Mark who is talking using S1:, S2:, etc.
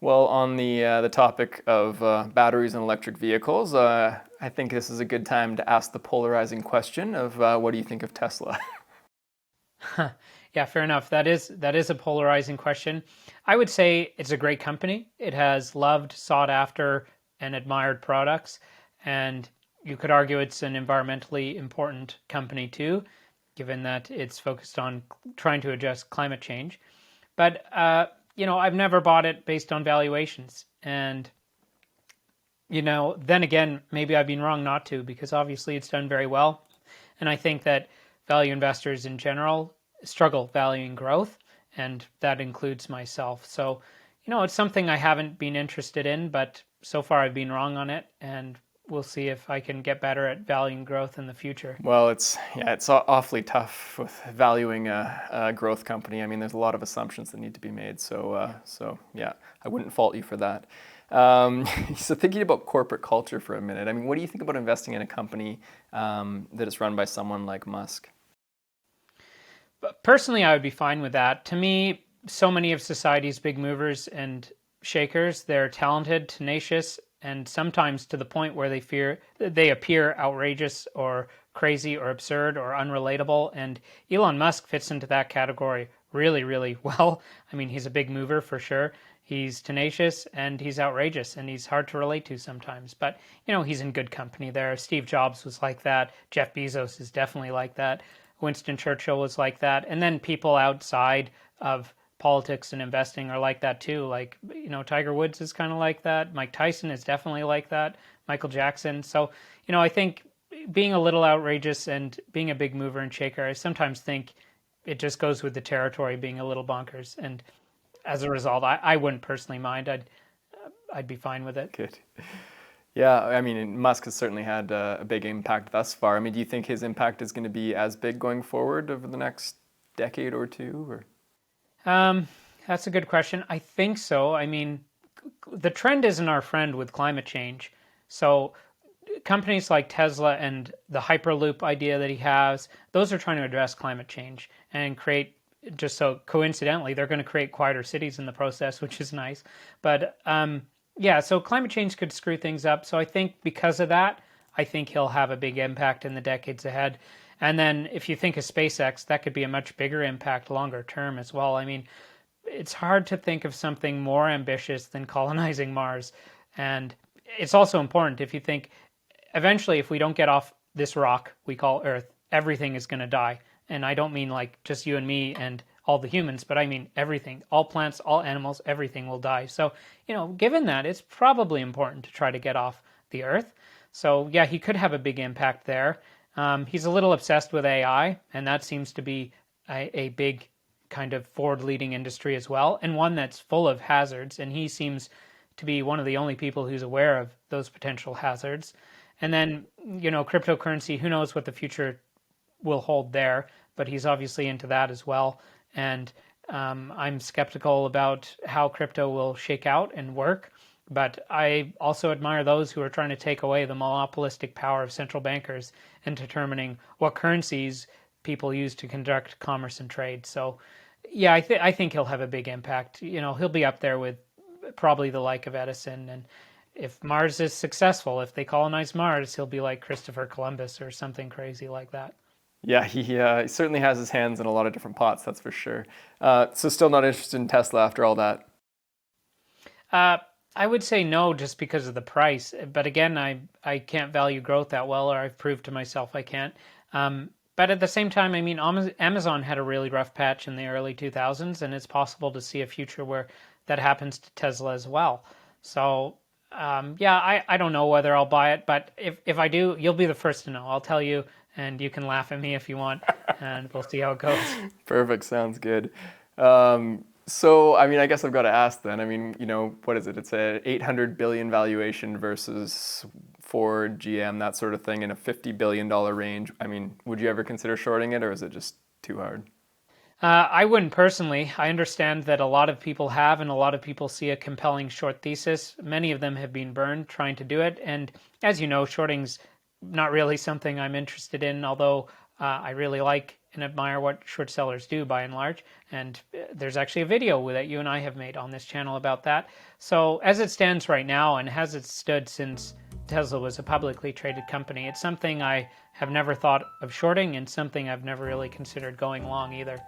S1: Well, on the topic of batteries and electric vehicles, I think this is a good time to ask the polarizing question of what do you think of Tesla?
S2: Yeah, fair enough. That is a polarizing question. I would say it's a great company. It has loved, sought after, and admired products, and you could argue it's an environmentally important company too, given that it's focused on trying to address climate change. But I've never bought it based on valuations, and then again, maybe I've been wrong not to because obviously it's done very well. And I think that value investors in general struggle valuing growth, and that includes myself. So, it's something I haven't been interested in, but so far I've been wrong on it, and we'll see if I can get better at valuing growth in the future.
S1: Well, it's awfully tough with valuing a growth company. I mean, there's a lot of assumptions that need to be made. So yeah, I wouldn't fault you for that. So thinking about corporate culture for a minute, I mean, what do you think about investing in a company that is run by someone like Musk?
S2: But personally, I would be fine with that. To me, so many of society's big movers and shakers, they're talented, tenacious, and sometimes to the point where they appear outrageous or crazy or absurd or unrelatable. And Elon Musk fits into that category really, really well. I mean, he's a big mover for sure. He's tenacious and he's outrageous and he's hard to relate to sometimes. But, he's in good company there. Steve Jobs was like that. Jeff Bezos is definitely like that. Winston Churchill was like that. And then people outside of politics and investing are like that too. Like, Tiger Woods is kind of like that. Mike Tyson is definitely like that. Michael Jackson. So, I think being a little outrageous and being a big mover and shaker, I sometimes think it just goes with the territory being a little bonkers. And as a result, I wouldn't personally mind. I'd be fine with it.
S1: Good. Yeah, I mean, Musk has certainly had a big impact thus far. I mean, do you think his impact is going to be as big going forward over the next decade or two? Or
S2: That's a good question. I think so. I mean, the trend isn't our friend with climate change. So companies like Tesla and the Hyperloop idea that he has, those are trying to address climate change and create, just so coincidentally, they're going to create quieter cities in the process, which is nice. But yeah, so climate change could screw things up. So I think because of that, I think he'll have a big impact in the decades ahead. And then if you think of SpaceX, that could be a much bigger impact longer term as well. I mean, it's hard to think of something more ambitious than colonizing Mars. And it's also important if you think eventually, if we don't get off this rock we call Earth, everything is going to die. And I don't mean like just you and me and all the humans, but I mean everything. All plants, all animals, everything will die. So, given that, it's probably important to try to get off the Earth. So, yeah, he could have a big impact there. He's a little obsessed with AI, and that seems to be a big kind of forward-leading industry as well, and one that's full of hazards. And he seems to be one of the only people who's aware of those potential hazards. And then, cryptocurrency, who knows what the future will hold there, but he's obviously into that as well. And I'm skeptical about how crypto will shake out and work. But I also admire those who are trying to take away the monopolistic power of central bankers in determining what currencies people use to conduct commerce and trade. So, yeah, I think he'll have a big impact. He'll be up there with probably the like of Edison. And if Mars is successful, if they colonize Mars, he'll be like Christopher Columbus or something crazy like that.
S1: yeah, he certainly has his hands in a lot of different pots, that's for sure. So still not interested in Tesla after all that?
S2: Uh, I would say no, just because of the price. But again, I can't value growth that well, or I've proved to myself I can't. But at the same time, I mean, Amazon had a really rough patch in the early 2000s, and it's possible to see a future where that happens to Tesla as well. So, yeah, I don't know whether I'll buy it, but if I do, you'll be the first to know. I'll tell you, and you can laugh at me if you want, and we'll see how it goes.
S1: Perfect, sounds good. So, I mean, I guess I've got to ask then. I mean, what is it? It's a 800 billion valuation versus Ford, GM, that sort of thing in a $50 billion range. I mean, would you ever consider shorting it, or is it just too hard?
S2: I wouldn't personally. I understand that a lot of people have, and a lot of people see a compelling short thesis. Many of them have been burned trying to do it. And as you know, shorting's not really something I'm interested in, although I really like and admire what short sellers do by and large. And there's actually a video that you and I have made on this channel about that. So as it stands right now, and has it stood since Tesla was a publicly traded company, it's something I have never thought of shorting and something I've never really considered going long either.